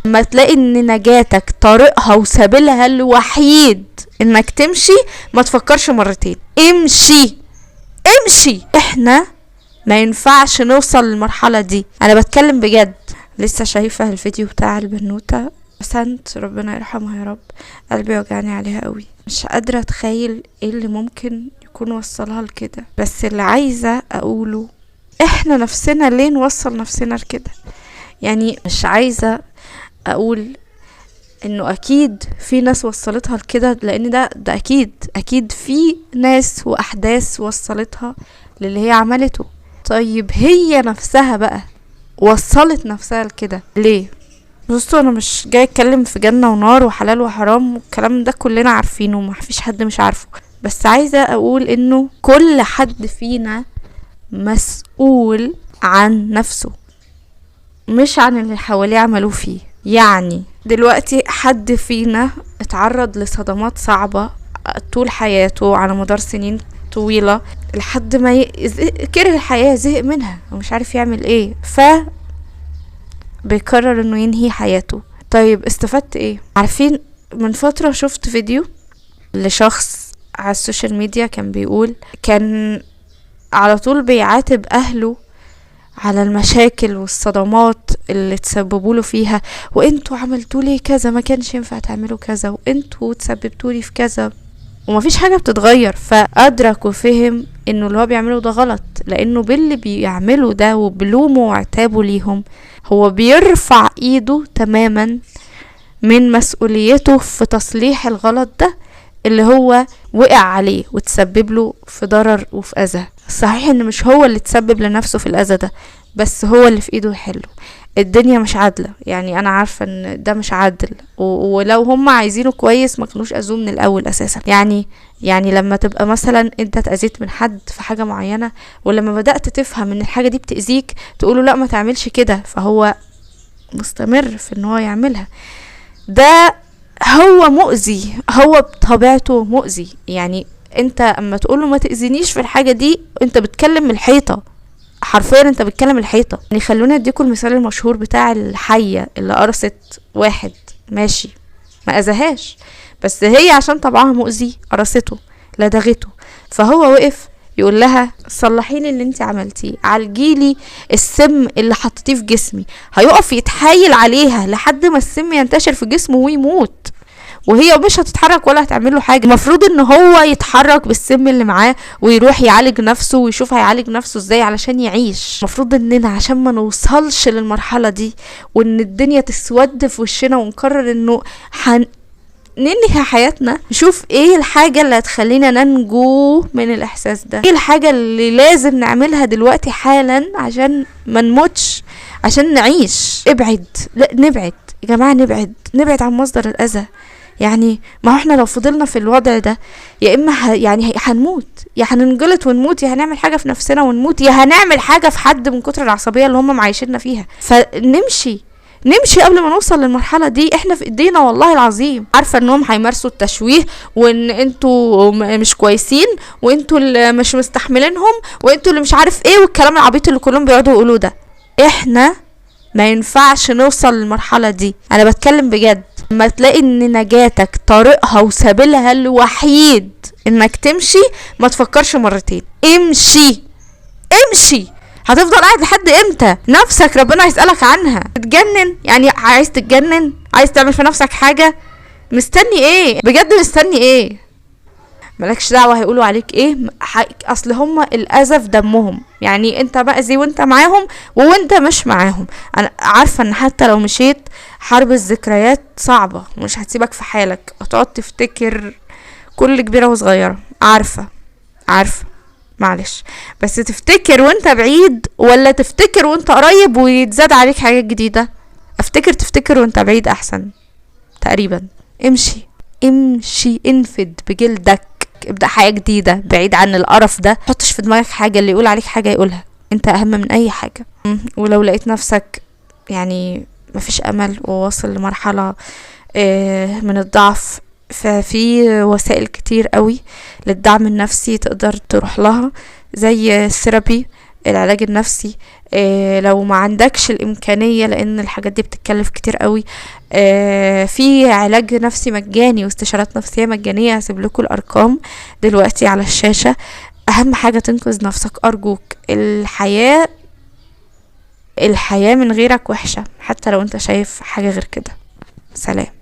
لما تلاقي ان نجاتك طريقها وسبيلها الوحيد انك تمشي، ما تفكرش مرتين، امشي امشي. احنا ما ينفعش نوصل للمرحلة دي، انا بتكلم بجد. لسه شايفة الفيديو بتاع البنوتة سنت، ربنا يرحمها يا رب، قلبي وجعني عليها قوي. مش قادرة اتخيل ايه اللي ممكن يكون وصلها لكده. بس اللي عايزة اقوله، احنا نفسنا ليه نوصل نفسنا لكده؟ يعني مش عايزة اقول انه اكيد في ناس وصلتها لكده، لان ده اكيد في ناس واحداث وصلتها للي هي عملته. طيب هي نفسها بقى وصلت نفسها لكده ليه؟ بصوا، انا مش جاي اتكلم في جنة ونار وحلال وحرام والكلام ده، كلنا عارفينه وما فيش حد مش عارفه. بس عايزة اقول انه كل حد فينا مسؤول عن نفسه، مش عن اللي حواليه عملوه فيه. يعني دلوقتي حد فينا اتعرض لصدمات صعبة طول حياته على مدار سنين طويلة، لحد ما كره الحياة، زهق منها ومش عارف يعمل ايه، بيقرر انه ينهي حياته. طيب استفدت ايه؟ عارفين، من فترة شفت فيديو لشخص على السوشيال ميديا كان بيقول، كان على طول بيعاتب اهله على المشاكل والصدمات اللي تسببوا له فيها، وانتوا عملتوا لي كذا، ما كانش ينفع تعملوا كذا، وانتوا تسببتوا لي في كذا، ومفيش حاجة بتتغير. فأدرك وفهم انه اللي هو بيعمله ده غلط، لانه باللي بيعمله ده وبلومه وعتابه ليهم، هو بيرفع ايده تماما من مسؤوليته في تصليح الغلط ده اللي هو وقع عليه وتسبب له في ضرر وفي اذى. صحيح ان مش هو اللي تسبب لنفسه في الاذى ده، بس هو اللي في ايده يحله. الدنيا مش عادلة، يعني انا عارفة ان ده مش عادل، ولو هم عايزينه كويس ما كانوش اذوه من الاول اساسا. يعني لما تبقى مثلا انت اتأذيت من حد في حاجة معينة، ولما بدأت تفهم ان الحاجة دي بتأذيك تقوله لا ما تعملش كده، فهو مستمر في ان هو يعملها. ده هو مؤذي، هو بطبيعته مؤذي. يعني انت اما تقوله ما تأذينيش في الحاجة دي، انت بتكلم الحيطة، حرفيا انت بتكلم الحيطة. يعني خلونا اديكم المثال المشهور بتاع الحية اللي قرصت واحد، ماشي ما اذاهاش، بس هي عشان طبعها مؤذي قرصته لدغته، فهو وقف يقول لها صلحيلي اللي انت عملتيه، عالجيلي السم اللي حطيتيه في جسمي. هيقف يتحايل عليها لحد ما السم ينتشر في جسمه ويموت، وهي مش هتتحرك ولا هتعمل له حاجه. المفروض ان هو يتحرك بالسم اللي معاه ويروح يعالج نفسه ويشوف هيعالج نفسه ازاي علشان يعيش. المفروض اننا عشان ما نوصلش للمرحله دي وان الدنيا تسود في وشنا ونقرر انه ننهي حياتنا، نشوف ايه الحاجة اللي هتخلينا ننجو من الاحساس ده، ايه الحاجة اللي لازم نعملها دلوقتي حالا عشان ما نموتش، عشان نعيش. نبعد يا جماعة، نبعد عن مصدر الاذى. يعني ما احنا لو فضلنا في الوضع ده، يا اما يعني هنموت، يا هننجلط ونموت، يا هنعمل حاجة في نفسنا ونموت، يا هنعمل حاجة في حد من كتر العصبية اللي هم معيشيننا فيها. فنمشي قبل ما نوصل للمرحلة دي. احنا في ايدينا والله العظيم. عارفة انهم هيمارسوا التشويه، وان انتوا مش كويسين، وانتوا اللي مش مستحملينهم، وانتوا اللي مش عارف ايه، والكلام العبيط اللي كلهم بيقعدوا يقولوه ده. احنا ما ينفعش نوصل للمرحلة دي، انا بتكلم بجد. لما تلاقي ان نجاتك طريقها وسبيلها الوحيد انك تمشي، ما تفكرش مرتين، امشي. هتفضل قاعد لحد امتى؟ نفسك ربنا هيسألك عنها. تتجنن؟ يعني عايز تتجنن؟ عايز تعمل في نفسك حاجة؟ مستني ايه؟ بجد مستني ايه؟ مالكش دعوة هيقولوا عليك ايه. اصل هما الاذى في دمهم. يعني انت مأذي وانت معاهم وانت مش معاهم. انا عارفة ان حتى لو مشيت، حرب الذكريات صعبة، مش هتسيبك في حالك، هتقعد تفتكر كل كبيرة وصغيرة. عارفة معلش، بس تفتكر وانت بعيد ولا تفتكر وانت قريب ويتزاد عليك حاجات جديدة؟ تفتكر وانت بعيد احسن تقريبا. امشي انفد بجلدك، ابدأ حياة جديدة بعيد عن القرف ده. حطش في دماغك حاجة اللي يقول عليك حاجة يقولها، انت اهم من اي حاجة. ولو لقيت نفسك يعني مفيش امل وواصل لمرحلة من الضعف، ففي وسائل كتير قوي للدعم النفسي تقدر تروح لها، زي الثيرابي، العلاج النفسي، لو ما عندكش الامكانية، لان الحاجات دي بتتكلف كتير قوي، في علاج نفسي مجاني واستشارات نفسية مجانية، هسيب لكم الارقام دلوقتي على الشاشة. اهم حاجة تنقذ نفسك ارجوك. الحياة من غيرك وحشة، حتى لو انت شايف حاجة غير كده. سلام.